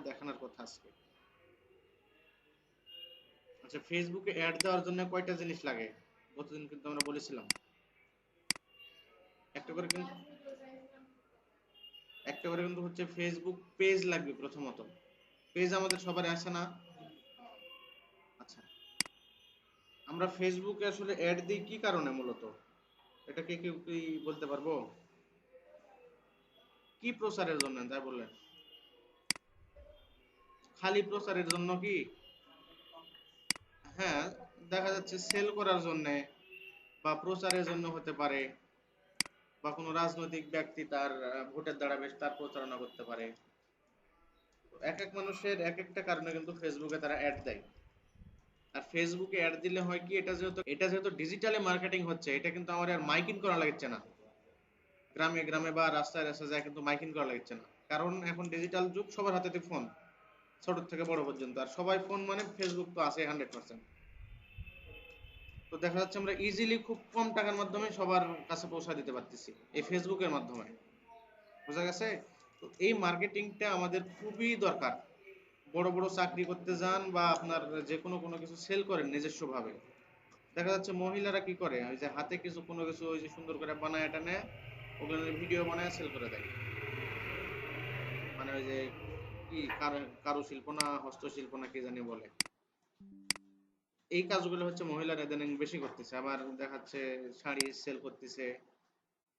দেখানোর কথা আজকে। আচ্ছা, ফেসবুকে অ্যাড দেওয়ার জন্য কয়টা জিনিস লাগে গতদিন কিন্তু আমরা বলেছিলাম। একটা করে কিন্তু হচ্ছে ফেসবুক পেজ লাগবে প্রথমত। পেজ আমাদের সবার আছে না? আচ্ছা, আমরা ফেসবুকে আসলে অ্যাড দিই কি কারণে মূলত? এটা কে কেউ কি বলতে পারবো? কি প্রচারের জন্য তাই বললেন? খালি প্রচারের জন্য কি? হ্যাঁ, দেখা যাচ্ছে সেল করার জন্য বা প্রচারের জন্য হতে পারে, বা কোনো রাজনৈতিক ব্যক্তি তার ভোটের দ্বারা বেশ তার প্রচারণা করতে পারে। তো এক এক মানুষের এক একটা কারণে কিন্তু ফেসবুকে তারা অ্যাড দেয়। আর ফেসবুকে অ্যাড দিলে হয় কি, এটা যেহেতু ডিজিটালি মার্কেটিং হচ্ছে, এটা কিন্তু আমার আর মাইকিং করা লাগছে না। গ্রামে গ্রামে বা রাস্তায় রাস্তায় যায় কিন্তু মাইকিং করা লাগছে না, কারণ এখন ডিজিটাল যুগ, সবার হাতে ফোন, ছোট থেকে বড় পর্যন্ত। আর সবাই ফোন মানে ফেসবুক তো আছে 100%। তো দেখা যাচ্ছে আমরা ইজিলি খুব কম টাকার মাধ্যমে সবার কাছে পৌঁছা দিতে পারতেছি এই ফেসবুকের মাধ্যমে। বোঝা গেছে? তো এই মার্কেটিংটা আমাদের খুবই দরকার। বড় বড় চাকরি করতে যান বা আপনার যে কোনো কোনো কিছু সেল করেন নিজস্ব ভাবে, দেখা যাচ্ছে মহিলারা কি করে, ওই যে হাতে কিছু কোনো কিছু ওই যে সুন্দর করে বানায় এটা নেয়, ওগুলো ভিডিও বানায় সেল করে দেয়। মানে ওই যে কি কারুশিল্প না হস্তশিল্প না কি জানি বলে, এই কাজগুলো হচ্ছে মহিলারা ইদানিং বেশি করতেছে। আবার দেখাচ্ছে শাড়ি সেল করতেছে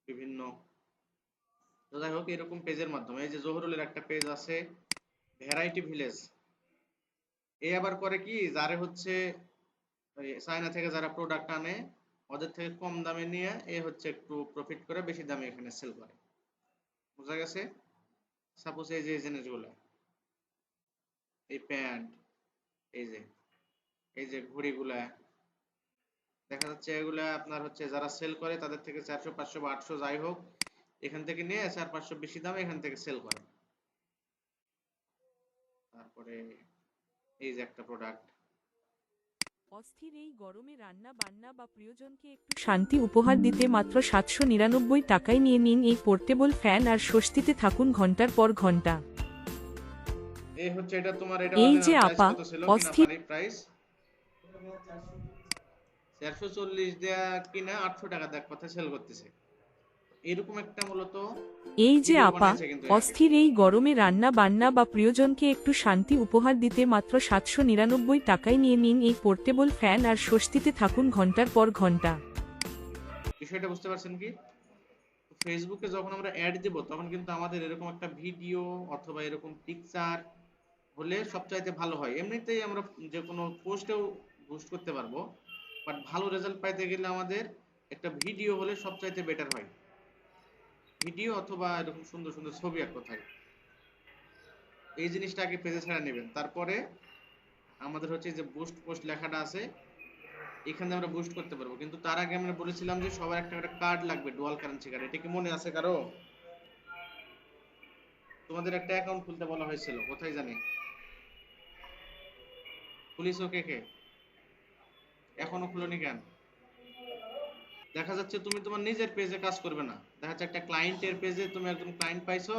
বিভিন্ন। তো যাই হোক, এরকম পেজের মাধ্যমে, এই যে জহুরুলের একটা পেজ আছে ভ্যারাইটি ভিলেজ, এ আবার করে কি, যারে হচ্ছে ওই চায়না থেকে যারা প্রোডাক্ট আনে ওদের থেকে কম দামে নিয়ে এ হচ্ছে একটু প্রফিট করে বেশি দামে এখানে সেল করে। বোঝা গেছে? সাপোজ এই যে এই জিনিসগুলো, এই প্যান্ট, এই যে ঘড়িগুলা, দেখা যাচ্ছে এগুলা আপনার হচ্ছে যারা সেল করে তাদের থেকে 400 500 বা 800 যাই হোক, এখান থেকে নিয়ে 4 500 বেশি দামে এখান থেকে সেল করে। তারপরে এই যে একটা প্রোডাক্ট, অস্থির এই গরমে রান্না বান্না বা প্রিয়জনকে একটু শান্তি উপহার দিতে মাত্র 799 টাকায় নিয়ে নিন এই পোর্টেবল ফ্যান আর স্বস্তিতে থাকুন ঘন্টার পর ঘন্টা। এই হচ্ছে এটা তোমার, এটা এই যে অরিজিনাল প্রাইস আপা, কত ছিল কিনা অস্থির পানির প্রাইস? 440 দেয়া কিনা 800 টাকা দেখ কথা সেল করতেছে। এরকম একটা মূলত এই যে ভিডিও আপা, বানাইছে কিন্তু এর আগে। অস্থির এই গরমে রান্না বান্না বা প্রিয়জনকে একটু শান্তি উপহার দিতে মাত্র 799 টাকায় নিয়ে নিন এই পোর্টেবল ফ্যান আর স্বস্তিতে থাকুন ঘন্টার পর ঘন্টা। বিষয়টা বুঝতে পারছেন কি? ফেসবুকে যখন আমরা অ্যাড দেব তখন কিন্তু আমাদের এরকম একটা ভিডিও অথবা এরকম পিকচার হলে সবচাইতে ভালো হয়। এমনিতেই আমরা যে কোনো পোস্টেও বুস্ট করতে পারবো, বাট ভালো রেজাল্ট পাইতে গেলে আমাদের একটা ভিডিও হলে সবচাইতে বেটার হয়। ভিডিও অথবা এরকম সুন্দর সুন্দর ছবি এক কথায়। এই জিনিসটা আগে পেজে ছেড়ে নেবেন, তারপরে আমাদের হচ্ছে যে বুস্ট পোস্ট লেখাটা আছে, এখানে আমরা বুস্ট করতে পারবো। কিন্তু তার আগে আমরা বলেছিলাম যে সবার একটা একটা কার্ড লাগবে, ডুয়াল কারেন্সি কার্ড। এটা কি মনে আছে কারো? তোমাদের একটা অ্যাকাউন্ট খুলতে বলা হয়েছিল, কোথায় জানি খুলিছো কে কে? এখনো খুলোনি কেন? দেখা যাচ্ছে তুমি তোমার নিজের পেজে কাজ করবে না, দেখা যাচ্ছে একটা ক্লায়েন্টের পেজে তুমি একজন ক্লায়েন্ট পাইছো,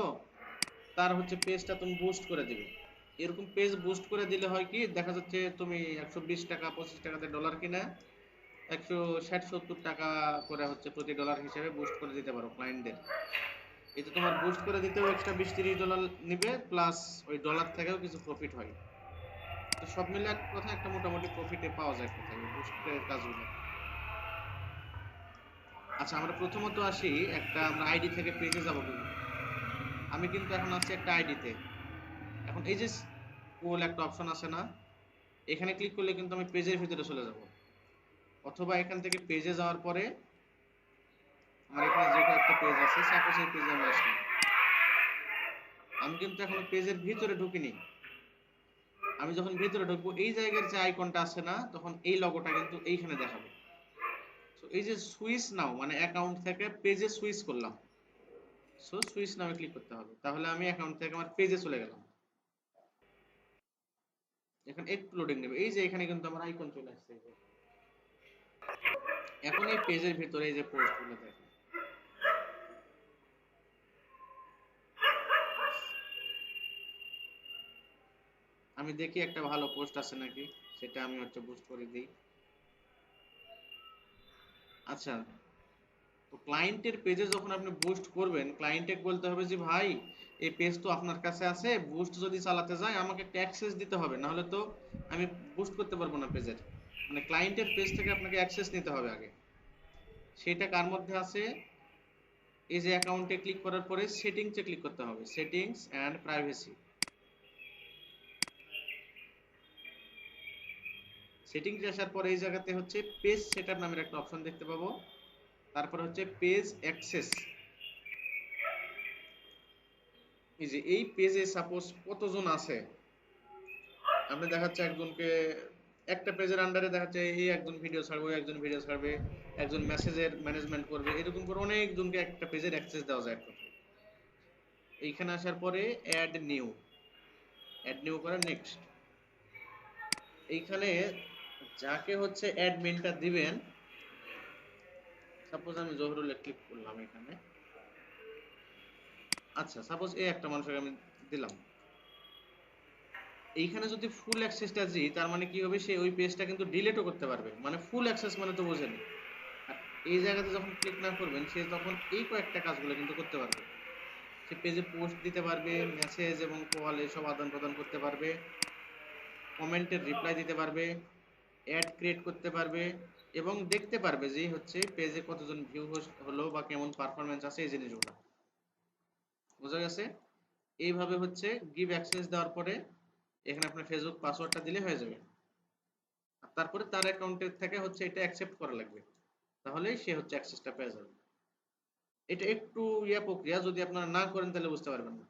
তার হচ্ছে পেজটা তুমি বুস্ট করে দিবে। এরকম পেজ বুস্ট করে দিলে হয় কি, দেখা যাচ্ছে তুমি 120 টাকা 25 টাকাতে ডলার কিনা 160 70 টাকা করে হচ্ছে প্রতি ডলার হিসেবে বুস্ট করে দিতে পারো ক্লায়েন্টদের। এতে তোমার বুস্ট করে দিতেও এক্সট্রা 20 30 ডলার নিবে, প্লাস ওই ডলার থেকেও কিছু প্রফিট হয়। তো সব মিলে এক কথা একটা মোটামুটি প্রফিটে পাওয়া যায় কোথায় বুস্টের কাজগুলো। আচ্ছা, আমরা প্রথমত আসি একটা, আমরা আইডি থেকে পেজে যাব কিন্তু। আমি কিন্তু এখন আছি একটা আইডিতে। এখন এই যে স্ক্রোল একটা অপশন আছে না, এখানে ক্লিক করলে কিন্তু আমি পেজের ভিতরে চলে যাব। অথবা এখান থেকে পেজে যাওয়ার পরে আমার এখানে যে একটা পেজ আছে, সাপোজ এই পেজে আমি আসলাম, আমি কিন্তু এখনো পেজের ভিতরে ঢুকিনি। আমি যখন ভিতরে ঢুকবো এই জায়গার যে আইকনটা আছে না, তখন এই লগোটা কিন্তু এইখানে দেখাবে। সো এই যে সুইচ নাও মানে অ্যাকাউন্ট থেকে পেজে সুইচ করলাম, সো সুইচ নামে ক্লিক করতে হবে, তাহলে আমি অ্যাকাউন্ট থেকে আমার পেজে চলে গেলাম। এখন একটু লোডিং নেবে, এই যে এখানে কিন্তু আমার আইকন চলে আসছে। এখন এই পেজের ভিতরে এই যে পোস্ট গুলো দেখেন, আমি দেখি একটা ভালো পোস্ট আছে নাকি, সেটা আমি বুস্ট করে দিই। আচ্ছা, তো ক্লায়েন্টের পেজে যখন আপনি বুস্ট করবেন, ক্লায়েন্টকে বলতে হবে যে ভাই এই পেজ তো আপনার কাছে আছে, বুস্ট যদি চালাতে যায় আমাকে একটা অ্যাক্সেস দিতে হবে, না হলে তো আমি বুস্ট করতে পারবো না পেজের। মানে ক্লায়েন্টের পেজ থেকে আপনাকে অ্যাক্সেস নিতে হবে আগে। সেটা কার মধ্যে আছে? এই যে অ্যাকাউন্টে ক্লিক করার পরে সেটিংসে ক্লিক করতে হবে, সেটিংস অ্যান্ড প্রাইভেসি। সেটিংসে আসার পরে এই জায়গাতে পেজ সেটআপ নামের একটা অপশন দেখতে পাবো। তারপর পেজ অ্যাক্সেস। এই যে এই পেজে সাপোজ কতজন আছে, আপনি দেখাচ্ছে একজনকে, একটা পেজের আন্ডারে দেখাচ্ছে এই একজন ভিডিও ছাড়বে, একজন ভিডিও ছাড়বে, একজন মেসেজের ম্যানেজমেন্ট করবে, এরকম করে অনেকজনকে একটা পেজের অ্যাক্সেস দেওয়া যায়। এইখানে আসার পরে অ্যাড নিউ করে নেক্সট। এইখানে যাকে অ্যাডমিনটা দিবেন, সাপোজ আমি জহুরুল ক্লিক করলাম এখানে। আচ্ছা, সাপোজ এই একটা মানুষকে আমি দিলাম। এইখানে যদি ফুল অ্যাক্সেসটা দিই, তার মানে কি হবে, সে ওই পেজটা কিন্তু ডিলিটও করতে পারবে। মানে ফুল অ্যাক্সেস মানে তো বোঝেন। আর এই জায়গাতে যখন ক্লিক না করবেন, সে তখন এই কয়েকটা কাজগুলো কিন্তু করতে পারবে। সে পেজে পোস্ট দিতে পারবে, মেসেজ এবং কল এসব আদান প্রদান করতে পারবে, কমেন্টের রিপ্লাই দিতে পারবে, অ্যাড ক্রিয়েট করতে পারবে, এবং দেখতে পারবে যে পেজে কতজন ভিউ হলো বা কেমন পারফরমেন্স আছে, এই জিনিসগুলো বোঝা গেছে। এইভাবে গিভ অ্যাক্সেস দেওয়ার পরে এখানে আপনার ফেসবুক পাসওয়ার্ডটা দিলে হয়ে যাবে। আর তারপরে তার অ্যাকাউন্টের থেকে এটা অ্যাকসেপ্ট করা লাগবে, তাহলেই সে অ্যাক্সেসটা পেয়ে যাবে। এটা একটু প্রক্রিয়া, যদি আপনারা না করেন তাহলে বুঝতে পারবেন না।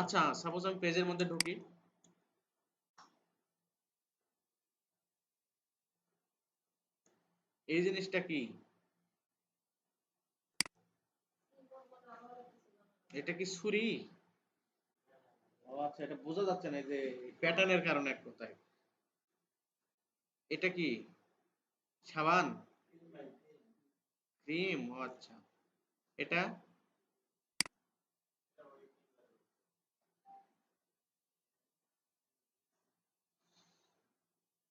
আচ্ছা, সাপোজ আমি পেজের মধ্যে ঢুকি। এই জিনিসটা কি? এটা কি ছুরি? ও আচ্ছা, এটা বোঝা যাচ্ছে না, এই যে প্যাটার্নের কারণে এক কথায়। এটা কি সাবান, ক্রিম? ও আচ্ছা, এটা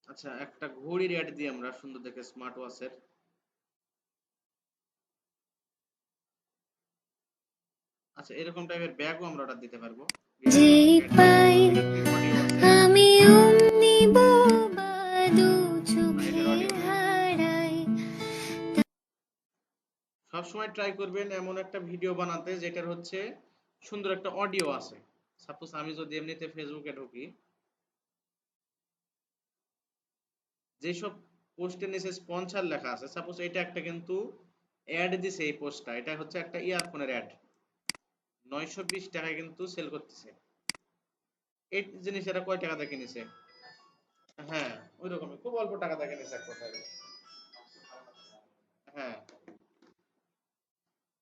আচ্ছা, একটা ঘড়ির অ্যাড দিই আমরা সুন্দর দেখে, স্মার্ট ওয়াচের। আচ্ছা, এরকম টাইপের ব্যাগও আমরা অর্ডার দিতে পারবো। আমি সবসময় ট্রাই করবেন এমন একটা ভিডিও বানাতে যেটার সুন্দর একটা অডিও আছে। সাপোজ আমি যদি এমনিতে ফেসবুকে ঢুকি, যেসব পোস্টের নিচে স্পন্সর লেখা আছে, সাপোজ এটা একটা কিন্তু অ্যাড দিছে, এই পোস্টটা, এটা একটা ইয়ারফোনের অ্যাড, 920 টাকায় কিন্তু সেল করতেছে। এই জিনিস এরা কয় টাকা দিয়ে কিনেছে? হ্যাঁ, ওই রকমই খুব অল্প টাকা দিয়ে কিনেছে এক কথায়। হ্যাঁ,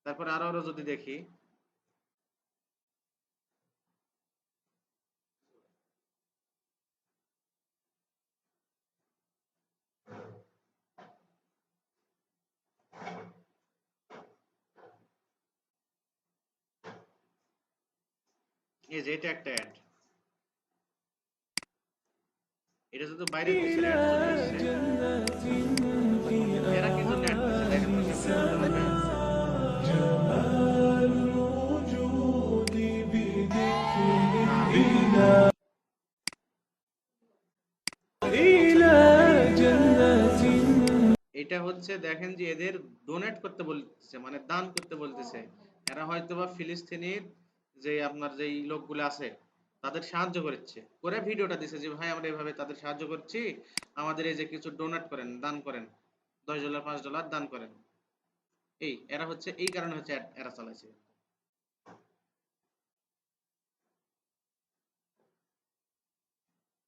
তারপরে আরো আরো যদি দেখি, এই যে এটা একটা অ্যাড, এটা যদি বাইরের দেশের অ্যাড চলে আসছে, এরা কি জন্য অ্যাড দিচ্ছে দেখেন তো, সবচেয়ে ভালো হবে। এটা দেখেন যে এদের ডোনেট করতে বলতেছে, মানে দান করতে বলতেছে। এরা হয়তোবা ফিলিস্তিনির যে আপনার যেই লোকগুলো আছে তাদের সাহায্য করছে, করে ভিডিওটা দিছে যে ভাই আমরা এভাবে তাদের সাহায্য করছি, আমাদের এই যে কিছু ডোনেট করেন, দান করেন, $10 $5 দান করেন। এই এরা এই কারণে এরা চালাইছে।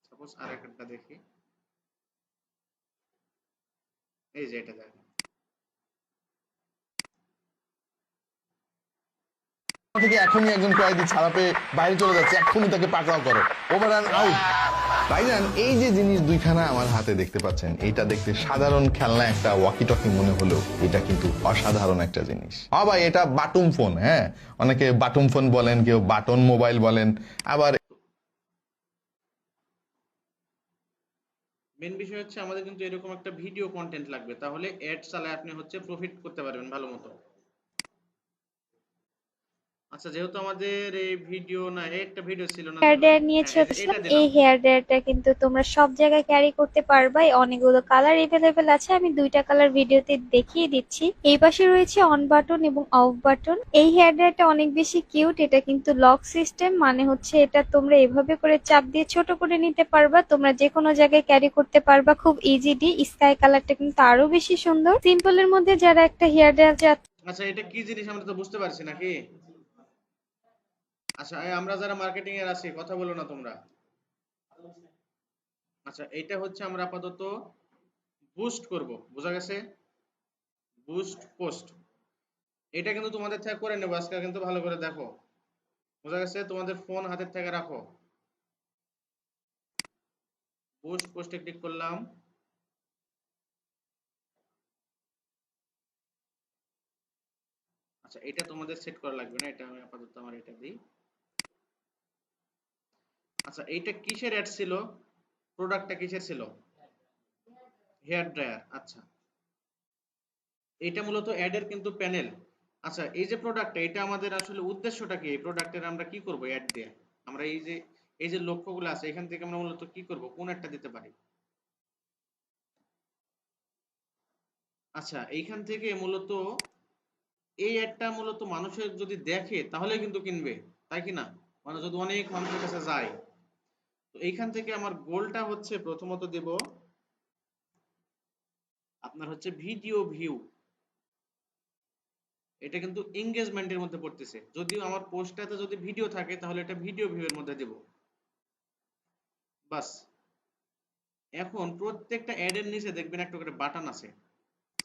সাপোজ আরেকটা দেখি, এই যে এটা দেখেন, থেকে এখনই একজন কয়েদি ছাড়া পেয়ে বাইরে চলে যাচ্ছে, এখনই তাকে পাকড়াও করো, ওভার অ্যান্ড আউট। ভাইজান, এই যে জিনিস দুইখানা আমার হাতে দেখতে পাচ্ছেন, এটা দেখতে সাধারণ খেলনা একটা ওয়াকি টকি মনে হলেও এটা কিন্তু অসাধারণ একটা জিনিস। হ্যাঁ ভাই, এটা বাটুম ফোন। হ্যাঁ, অনেকে বাটুম ফোন বলেন, কেউ বাটন মোবাইল বলেন, আবার মেন বিষয় হচ্ছে আমাদের কিন্তু এরকম একটা ভিডিও কন্টেন্ট লাগবে, তাহলে অ্যাড চালায় আপনি হচ্ছে প্রফিট করতে পারবেন ভালো মতো। আচ্ছা, যেহেতু আমাদের এই ভিডিও না, এই একটা ভিডিও ছিল না হেয়ার ধরো, ড্রায়ার হ্যাঁ নিয়েছি এই যে ভাবছিলাম এটা দিলাম। এই হেয়ার ড্রায়ারটা কিন্তু তোমরা সব জায়গায় ক্যারি করতে পারবা, অনেকগুলো কালার এভেলেবেল আছে, আমি দুইটা কালার ভিডিওতে দেখিয়ে দিচ্ছি। এই পাশে রয়েছে অন বাটন এবং অফ বাটন। এই হেয়ার ড্রায়ারটা অনেক বেশি কিউট, এটা কিন্তু লক সিস্টেম, মানে হচ্ছে এটা তোমরা এভাবে করে চাপ দিয়ে ছোট করে নিতে পারবা, তোমরা যে কোনো জায়গায় ক্যারি করতে পারবা খুব ইজিলি। স্কাই কালারটা কিন্তু আরো বেশি সুন্দর। সিম্পলের মধ্যে যারা একটা হেয়ার ড্রায়ার আচ্ছা, এটা কি জিনিস আমরা তো বুঝতে পারছি নাকি? আচ্ছা, আমরা যারা মার্কেটিং এর আছি, কথা বলো না তোমরা। আচ্ছা, এটা হচ্ছে আমরা আপাতত বুস্ট করব, বোঝা গেছে? বুস্ট পোস্ট, এটা কিন্তু তোমাদের থেকে করে নেবো আজকে, কিন্তু ভালো করে দেখো, বোঝা গেছে? তোমাদের ফোন হাতের থেকে রাখো। বুস্ট পোস্টে ক্লিক করলাম। আচ্ছা, এটা তোমাদের সেট করা লাগবে না, এটা আমি আপাতত আমার এটা দিই। আচ্ছা, এইটা কিসের অ্যাড ছিল? প্রোডাক্টটা কিসের ছিল? Hair dryer. আচ্ছা, এটা মূলত অ্যাডের কিন্তু প্যানেল। আচ্ছা, এই যে প্রোডাক্টটা, এটা আমাদের আসলে উদ্দেশ্যটা কি? এই প্রোডাক্টের আমরা কি করব অ্যাড দিয়ে? আমরা এই যে লক্ষ্যগুলো আছে, এখান থেকে আমরা মূলত কি করব, কোন একটা দিতে পারি? আচ্ছা, এইখান থেকে মূলত এই অ্যাডটা মূলত মানুষের যদি দেখে তাহলে কিন্তু কিনবে, তাই কি না? মানে যদি অনেক মানুষের কাছে যায়, তো এইখান থেকে আমার গোলটা হচ্ছে প্রথমত দেব আপনার হচ্ছে ভিডিও ভিউ। এটা কিন্তু এঙ্গেজমেন্টের মধ্যে পড়তেছে, যদিও আমার পোস্টটাতে যদি ভিডিও থাকে তাহলে এটা ভিডিও ভিউ এর মধ্যে দেব। বাস। এখন প্রত্যেকটা অ্যাড এর নিচে দেখবেন একটা করে বাটন আছে।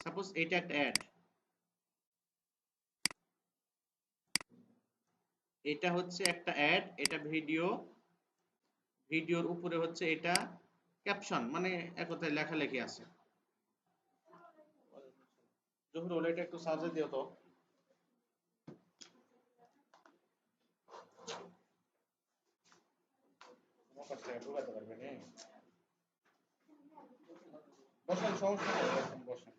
সাপোজ এটা একটা অ্যাড, এটা হচ্ছে একটা অ্যাড, এটা ভিডিও, ভিডিওর উপরে হচ্ছে এটা ক্যাপশন, মানে এক কথায় লেখালেখি আছে। জহুরুল, এটা একটু সার্চে দিও তো। তোমার কাছ থেকে ঢুকাতে পারবে না? বসেন, সমস্যা নেই, বসেন বসেন।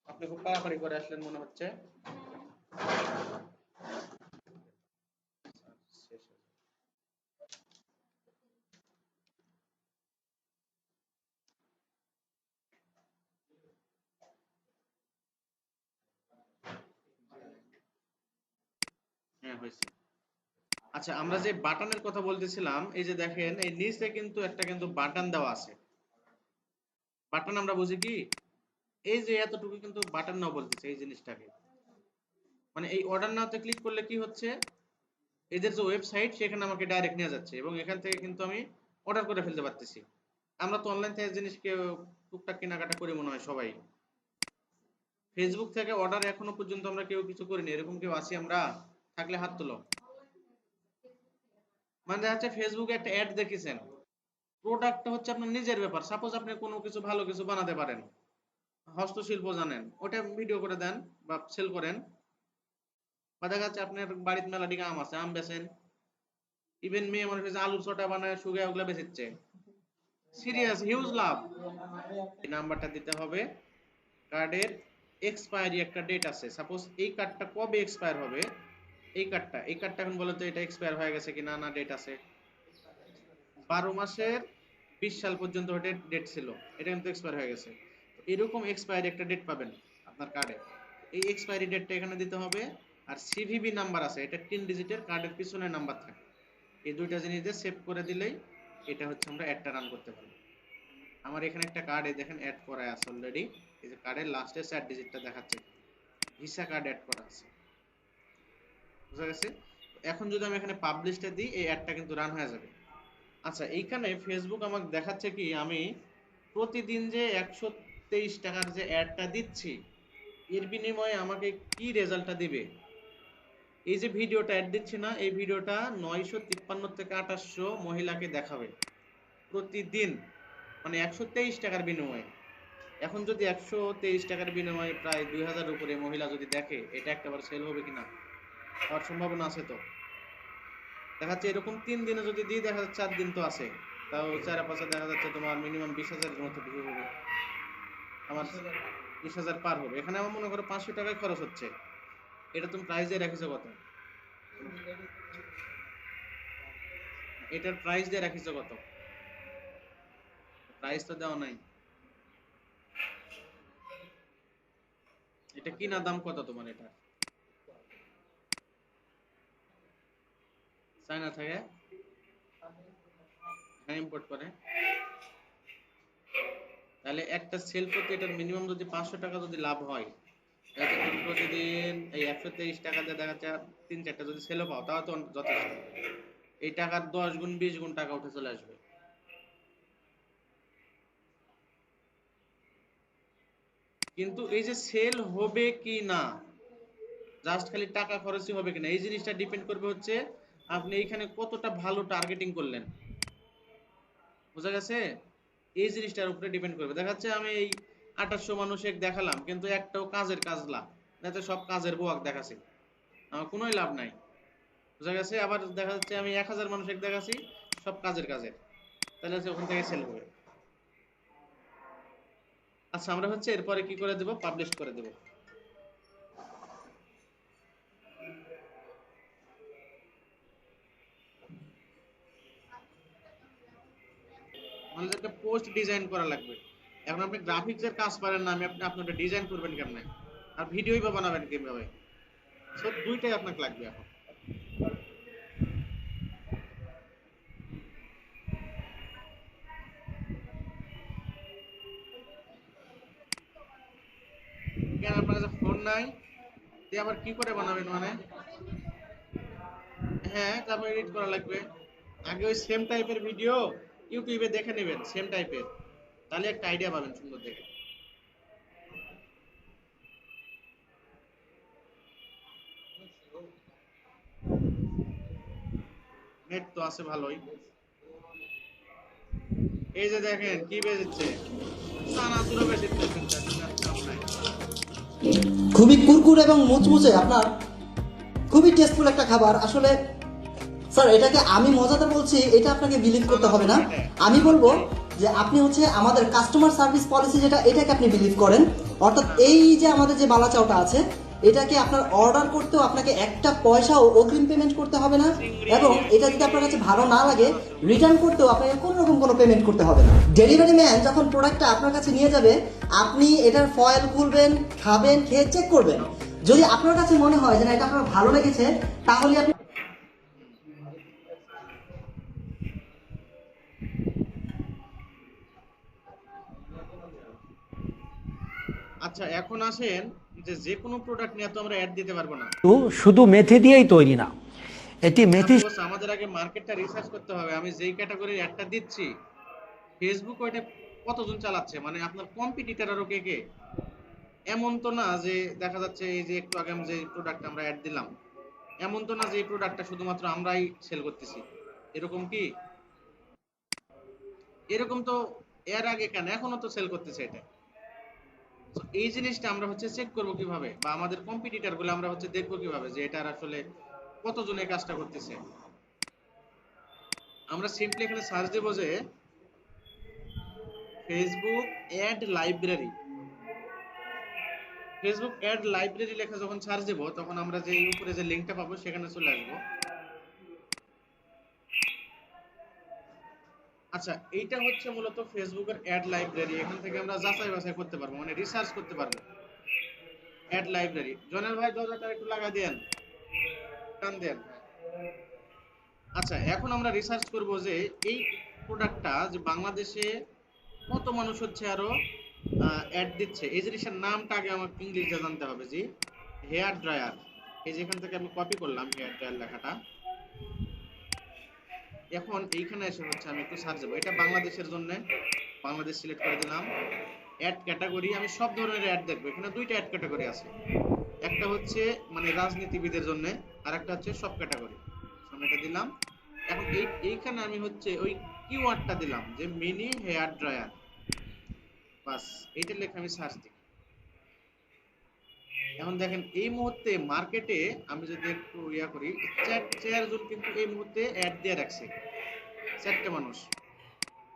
আপনি খুব তাড়াতাড়ি করে আসলেন মনে হচ্ছে। শেষ হয়ে যাবে। হ্যাঁ, হয়েছে। আচ্ছা, আমরা যে বাটনের কথা বলতেছিলাম, এই যে দেখেন এই নিচে কিন্তু একটা কিন্তু বাটন দেওয়া আছে। বাটন আমরা বুঝি কি? এই যে এতটুকু কিন্তু বাটন নাও বলতেছে এই জিনিসটাকে। মানে এই অর্ডার নাওতে ক্লিক করলে কি হচ্ছে, এদের যে ওয়েবসাইট সেখানে আমাকে ডাইরেক্ট নিয়ে যাচ্ছে এবং এখান থেকে কিন্তু আমি অর্ডার করে ফেলতে পারতেছি। আমরা তো অনলাইন থেকে জিনিস কেউ টুকটাক কেনাকাটা করি মনে হয় সবাই। ফেসবুক থেকে অর্ডার এখনো পর্যন্ত আমরা কেউ কিছু করিনি, এরকম কেউ আছি আমরা? থাকলে হাত তোলো। মানে দেখা যাচ্ছে ফেসবুকে একটা অ্যাড দেখেছেন, প্রোডাক্টটা হচ্ছে আপনার নিজের ব্যাপার। সাপোজ আপনি কোনো কিছু ভালো কিছু বানাতে পারেন, হস্তশিল্প জানেন, ওটা ভিডিও করে দেন বা সেল করেন। বা দেখা যাচ্ছে আপনার বাড়িতে মেলা দিকে আম আছে, আম বেচেন। ইভেন মেয়ে মানুষ যে আলুর চটা বানায় শুকিয়ে ওগুলা বেচেছে, সিরিয়াস হিউজ লাভ। এই নাম্বারটা দিতে হবে। কার্ডের এক্সপায়ারি একটা ডেট আছে, সাপোজ এই কার্ডটা কবে এক্সপায়ার হবে, এই কার্ডটা এখন বলতো এটা এক্সপায়ার হয়ে গেছে কি না, না ডেট আছে। 12 মাসের 20 সাল পর্যন্ত ওটা ডেট ছিল, এটা কিন্তু এক্সপায়ার হয়ে গেছে। তো এরকম এক্সপায়ারি একটা ডেট পাবেন আপনার কার্ডে, এই এক্সপায়ারি ডেটটা এখানে দিতে হবে। আর সিভিভি নাম্বার আছে, এটা 3 ডিজিটের, কার্ডের পিছনে নাম্বার থাকে। এই দুইটা জিনিস দিয়ে সেভ করে দিলেই এটা হচ্ছে আমরা অ্যাডটা রান করতে পারবো। আমার এখানে একটা কার্ডে দেখেন অ্যাড করা আছে অলরেডি, এই যে কার্ডের লাস্টের 4 ডিজিটটা দেখাচ্ছে, ভিসা কার্ড অ্যাড করা আছে, বুঝা গেছে? এখন যদি আমি এখানে পাবলিশটা দিই, এই অ্যাডটা কিন্তু রান হয়ে যাবে। আচ্ছা, এইখানে ফেসবুক আমাকে দেখাচ্ছে কি, আমি প্রতিদিন যে 123 টাকার যে অ্যাডটা দিচ্ছি, এর বিনিময়ে আমাকে কি রেজাল্টটা দিবে। এই যে ভিডিওটা অ্যাড দিচ্ছি না, এই ভিডিওটা 953 থেকে 2800 মহিলাকে দেখাবে প্রতিদিন, মানে 123 টাকার বিনিময়ে। এখন যদি 123 টাকার বিনিময়ে প্রায় 2000 উপরে মহিলা যদি দেখে, এটা একটাবার সেল হবে কিনা, হওয়ার সম্ভাবনা আছে তো? দেখা যাচ্ছে এরকম 3 দিনে যদি দিই, দেখা যাচ্ছে 4 দিন তো আছে, তাও 4 5 দেখা যাচ্ছে তোমার মিনিমাম 20,000 এর মতো ভিউ হবে, আমার 20,000 পার হবে। এখানে আমার মনে করো 500 টাকায় খরচ হচ্ছে, এটা তুমি প্রাইস দিয়ে রাখিছো কত? এটার প্রাইস দিয়ে রাখিছো কত? প্রাইস তো দেওয়া নাই। এটা কিনা দাম কত তোমার? এটা চায়না থেকে হ্যাঁ ইম্পোর্ট করে। তাহলে একটা সেল প্রতি এটার মিনিমাম যদি 500 টাকা যদি লাভ হয়, তাহলে তুমি প্রতিদিন এই 123 টাকা দিয়ে দেখা যাচ্ছে 3-4টা যদি সেলও পাও, তাও তো যথেষ্ট। এই টাকার 10 গুণ 20 গুণ টাকা উঠে চলে আসবে। কিন্তু এই যে সেল হবে কি না, জাস্ট খালি টাকা খরচই হবে কিনা, এই জিনিসটা ডিপেন্ড করবে হচ্ছে আপনি এইখানে কতটা ভালো টার্গেটিং করলেন। বুঝা গেছে? এই জিনিসটার উপরে ডিপেন্ড করবে। দেখা যাচ্ছে আমি এই 2800 মানুষকে দেখালাম, কিন্তু একটাও কাজের কাজ লাভ, যাতে সব কাজের বোয়াক দেখাছি, আমার কোনোই লাভ নাই। বুঝা গেছে? আবার দেখা যাচ্ছে আমি 1000 মানুষকে দেখাছি, সব কাজের, তাহলে হচ্ছে ওখান থেকে সেল হবে। আচ্ছা, আমরা হচ্ছে এরপরে কি করে দেব? পাবলিশ করে দেব। মানে একটা পোস্ট ডিজাইন করা লাগবে। এখন আপনি গ্রাফিক্সের কাজ পারেন না, আপনি ওটা ডিজাইন করবেন কেমনে, আর ভিডিওই বা বানাবেন কিভাবে? সব দুইটাই আপনাকে লাগবে এখন। কেন আপনার কাছে ফোন নাই? দিয়ে আবার কি করে বানাবেন মানে? হ্যাঁ, তারপর এডিট করা লাগবে। আগে ওই সেম টাইপের ভিডিও ইউটিউবে দেখে নেবেন, সেম টাইপের, তাহলে একটা আইডিয়া পাবেন সুন্দর দেখে। নেট তো আছে ভালোই। এই যে দেখেন কি বেজেছে, চানাচুরও বেজেছে, কাম নাই। খুবই কুরকুর এবং মুচমুচে আপনার, খুবই টেস্টফুল একটা খাবার আসলে। স্যার এটাকে আমি মজাতে বলছি, এটা আপনাকে বিলিভ করতে হবে না। আমি বলবো যে আপনি হচ্ছে আমাদের কাস্টমার সার্ভিস পলিসি যেটা, এটাকে আপনি বিলিভ করেন। অর্থাৎ এই যে আমাদের যে বালা চাওটা আছে, এটাকে আপনার অর্ডার করতেও আপনাকে একটা পয়সাও অগ্রিম পেমেন্ট করতে হবে না, এবং এটা যদি আপনার কাছে ভালো না লাগে রিটার্ন করতেও আপনাকে কোনো রকম কোনো পেমেন্ট করতে হবে না। ডেলিভারি ম্যান যখন প্রোডাক্টটা আপনার কাছে নিয়ে যাবে, আপনি এটার ফয়েল খুলবেন, খাবেন, খেয়ে চেক করবেন। যদি আপনার কাছে মনে হয় যে না এটা আপনার ভালো লেগেছে, তাহলে আপনি আচ্ছা, এখন আসেন যে কোনো প্রোডাক্ট নিয়ে তো আমরা অ্যাড দিতে পারবো না। শুধু মেথি দিয়েই তৈরি না, এটি মেথি সাপোজ আমাদের আগে মার্কেটটা রিসার্চ করতে হবে, আমি যেই ক্যাটাগরির অ্যাডটা দিচ্ছি ফেসবুক ওইটা কতজন চালাচ্ছে, মানে আপনার কম্পিটিটর আরো কে কে। এমন তো না যে দেখা যাচ্ছে এই যে একটু আগে আমি যে প্রোডাক্ট আমরা অ্যাড দিলাম, এমন তো না যে এই প্রোডাক্টটা শুধুমাত্র আমরাই সেল করতেছি, এরকম কি? এরকম তো এর আগে কেন, এখনো তো সেল করতেছে এটা। তো এই জিনিসটা আমরা হচ্ছে চেক করব কিভাবে, বা আমাদের কম্পিটিটর গুলো আমরা হচ্ছে দেখবো কিভাবে যে এটার আসলে কতজন এই কাজটা করতেছে। আমরা সিম্পলি এখানে সার্চ দেব যে Facebook ad library. Facebook ad library লেখা যখন সার্চ দেব, তখন আমরা যে উপরে যে লিংকটা পাবো সেখানে চলে আসবো। আচ্ছা, এইটা হচ্ছে মূলত ফেসবুকের অ্যাড লাইব্রেরি। এখান থেকে আমরা যাচাই বাছাই করতে পারবো, মানে রিসার্চ করতে পারবো। অ্যাড লাইব্রেরি, জনের ভাই দরজাটা একটু লাগা দেন, টান দেন। আচ্ছা, এখন আমরা রিসার্চ করব যে এই প্রোডাক্টটা যে বাংলাদেশে কত মানুষ হচ্ছে আরো অ্যাড দিচ্ছে। এই জিনিসের নামটা আগে আমাকে ইংলিশে জানতে হবে। জি, হেয়ার ড্রায়ার। এই যে এখান থেকে আমি কপি করলাম হেয়ার ড্রায়ার লেখাটা। এখন এইখানে এসে হচ্ছে আমি একটু সার্চ দেবো, এটা বাংলাদেশের জন্য, বাংলাদেশ সিলেক্ট করে দিলাম। অ্যাড ক্যাটাগরি, আমি সব ধরনের অ্যাড দেখবো। এখানে দুইটা অ্যাড ক্যাটাগরি আছে, একটা হচ্ছে মানে রাজনীতিবিদের জন্য, আর একটা হচ্ছে সব ক্যাটাগরি। আমি এটা দিলাম। এখন এইখানে আমি হচ্ছে ওই কিওয়ার্ডটা দিলাম যে মিনি হেয়ার ড্রায়ার, বাস এইটা লিখে আমি সার্চ দিই। এখন দেখেন এই মুহূর্তে মার্কেটে আমি যদি একটু ইয়া করি, 4 জন কিন্তু এই মুহূর্তে অ্যাড দিয়ে রাখছে, 4টে মানুষ।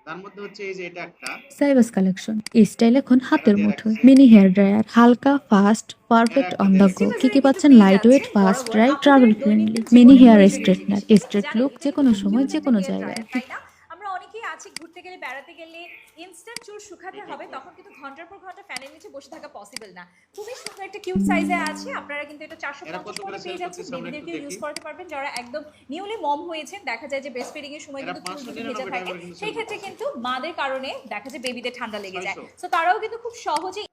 তার মধ্যে হচ্ছে এই যে এটা একটা সাইবাস কালেকশন এই স্টাইল এখন এরা হাতের দিয়ে মুঠোয়। রাখছে, মিনি হেয়ার ড্রায়ার, হালকা, ফাস্ট, এরা পারফেক্ট একটা অন দিয়ে দ্য গো। রাখছে। কি কি পাচ্ছেন? Lightweight, fast dry, travel friendly. Mini hair straightener, straight look যে কোনো সময় যে কোনো জায়গায়। তাই না? আমরা অনেকেই আছি ঘুরতে গেলে বেড়াতে গেলে ইনস্ট্যান্ট চুল শুকাতে হবে, তখন কিন্তু ঘন্টার পর ঘন্টা ফ্যানের নিচে বসে থাকা পসিবল না। খুবই সুন্দর একটা কিউট সাইজে আছে, আপনারা কিন্তু এটা এরা কত 450 করে টাকা সেল পেয়ে যাচ্ছেন। করতেছে আমরা একটু বেবিদেরকে ইউজ দেখি। করতে পারবেন যারা একদম নিউলি মম হয়েছেন, দেখা যায় যে ব্রেস্ট ফিডিং এর সময় এরা কিন্তু চুল যদি 599 ভেজা টাকা থাকে করে কিন্তু সেই সেল ক্ষেত্রে করতেছে। কিন্তু মাদের কারণে দেখা যায় বেবিদের ঠান্ডা লেগে যায়, 600। সো তারাও কিন্তু খুব সহজেই।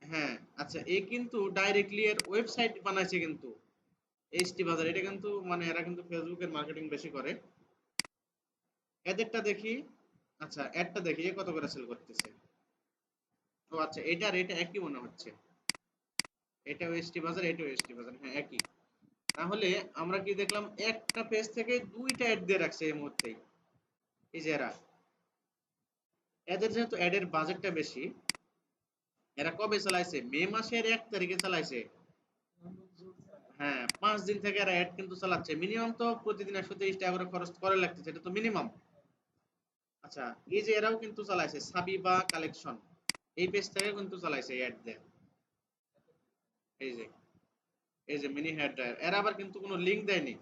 হ্যাঁ, আচ্ছা, এ কিন্তু ডাইরেক্টলি এর ওয়েবসাইট বানাইছে কিন্তু এইচটি বাজার। এটা কিন্তু মানে এরা কিন্তু ফেসবুকের মার্কেটিং বেশি করে। এদেরটা দেখি। আচ্ছা, অ্যাডটা দেখি এ কত করে সেল করতেছে। ও আচ্ছা, এটা আর এটা একই মনে হচ্ছে। এটা ওএসটি বাজার, এটা ওএসটি বাজার, হ্যাঁ একই। তাহলে আমরা কি দেখলাম, একটা পেজ থেকে 2টা অ্যাড দিয়ে রাখছে এই মুহূর্তেই। এই যে এদের যেহেতু অ্যাডের বাজেটটা বেশি, এরা কবে চালাইছে? মে মাসের 1 তারিখে চালাইছে। হ্যাঁ, 5 দিন থেকে এরা অ্যাড কিন্তু চালাচ্ছে। মিনিমাম তো প্রতিদিন 123 টাকা করে খরচ করে লাগতেছে, এটা তো মিনিমাম। আচ্ছা, এই যে এরাও কিন্তু চালাইছে সাবিবা কালেকশন, এই পেজ থেকে কিন্তু চালাইছে অ্যাড দেয়। এই যে মিনি হেয়ার ড্রায়ার, এরা আবার কিন্তু কোনো লিংক দেয়নি।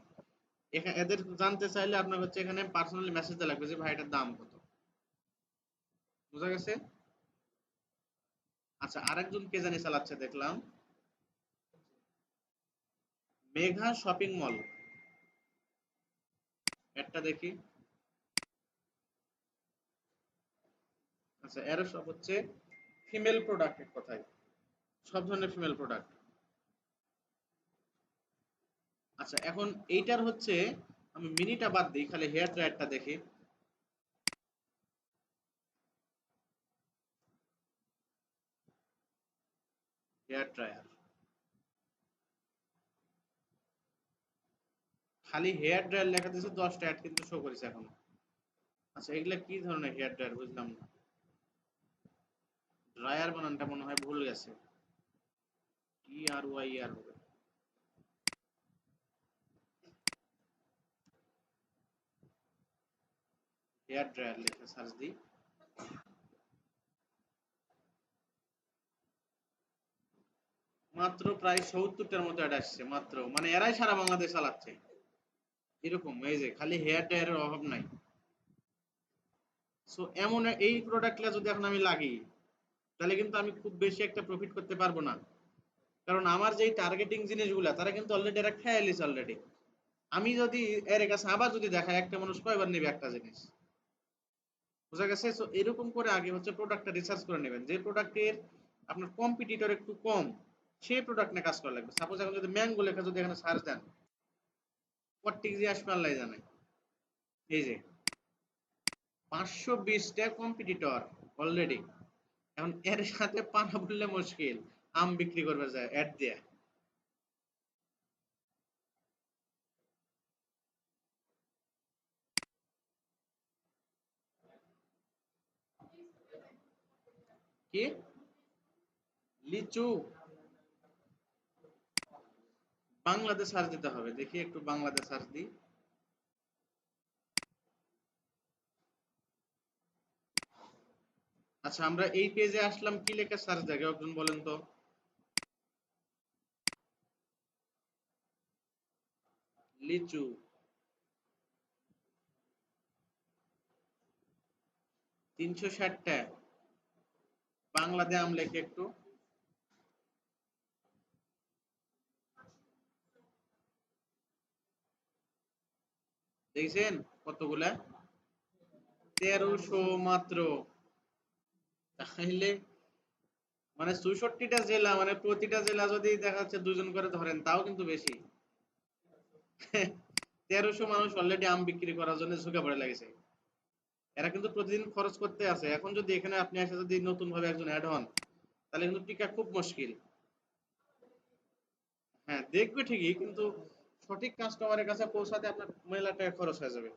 এখানে এদের জানতে চাইলে আপনার হচ্ছে এখানে পার্সোনালি মেসেজ দেওয়া লাগবে যে ভাই এটার দাম কত। বুঝা গেছে? আচ্ছা, আরেকজন কে জানি চালাচ্ছে দেখলাম, মেঘা শপিং মল। একটা দেখি। আচ্ছা, এর সব হচ্ছে ফিমেল প্রোডাক্টের কথাই, সব ধরনের ফিমেল প্রোডাক্ট। আচ্ছা, এখন এইটার হচ্ছে আমি মিনিটা বাদ দিই, খালি হেয়ার ড্রায়ারটা দেখি। হেয়ার ড্রায়ার, খালি হেয়ার ড্রায়ার লেখা দিয়েছে, 10টা অ্যাড কিন্তু শো করেছে এখন। আচ্ছা, এগুলা কি ধরনের হেয়ার ড্রায়ার বুঝলাম না। ড্রায়ার বানানটা মনে হয় ভুল গেছে, টি আর ওয়াই আর হবে। হেয়ার ড্রায়ার লিখে সার্চ দিই। মাত্র প্রায় 70টার মতো অ্যাড আসছে মাত্র, মানে এরাই সারা বাংলাদেশ চালাচ্ছে এরকম। এই যে খালি হেয়ার ড্রায়ারের অভাব নাই। সো এমন এই প্রোডাক্টটা যদি এখন আমি লাগিয়ে, তাহলে কিন্তু আমি খুব বেশি একটা প্রফিট করতে পারবো না, কারণ আমার যেই টার্গেটিং জিনিসগুলা তারা কিন্তু অলরেডি এরা খেয়ে লিছে অলরেডি। আমি যদি এর কাছে আবার যদি দেখাই, একটা মানুষ কয়বার নেবে একটা জিনিস। বুঝা গেছে? সো এরকম করে আগে হচ্ছে প্রোডাক্টটা রিসার্চ করে নেবেন, যে প্রোডাক্টের আপনার কম্পিটিটর একটু কম, সেই প্রোডাক্ট নিয়ে কাজ করা লাগবে। সাপোজ এখন যদি ম্যাঙ্গো লেখা যদি এখানে সার্চ দেন, কট্টিক যে আসবে আল্লাহ জানে। এই যে 520টা কম্পিটিটর অলরেডি, এখন এর সাথে পানা বললে মুশকিল, আম বিক্রি করবে যায় অ্যাড দিয়ে। কি লিচু? বাংলাদেশ সার্চ দিতে হবে, দেখি একটু বাংলাদেশ সার্চ দিই। আচ্ছা, আমরা এই পেজে আসলাম, কি লেখা সার্চ দেখে একজন বলেন তো। লিচু 360টা, বাংলাদেশ আম লেখে একটু। দেখছেন কতগুলা? 1300 মাত্র। তাহলে মানে 64টা জেলা, মানে প্রতিটা জেলা যদি দেখা যাচ্ছে 2 জন করে ধরেন, তাও কিন্তু বেশি। 1300 মানুষ অলরেডি আম বিক্রি করার জন্য ঝুঁকে পড়ে লাগেছে। এরা কিন্তু প্রতিদিন খরচ করতে আছে। এখন যদি এখানে আপনি এসে যদি নতুন ভাবে একজন অ্যাড হন, তাহলে কিন্তু টিকা খুব মুশকিল। হ্যাঁ, দেখবে ঠিকই, কিন্তু সঠিক কাস্টমারের কাছে পৌঁছাতে আপনার মেলা টাকা খরচ হয়ে যাবে।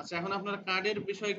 আচ্ছা, এখন আপনার কার্ডের বিষয়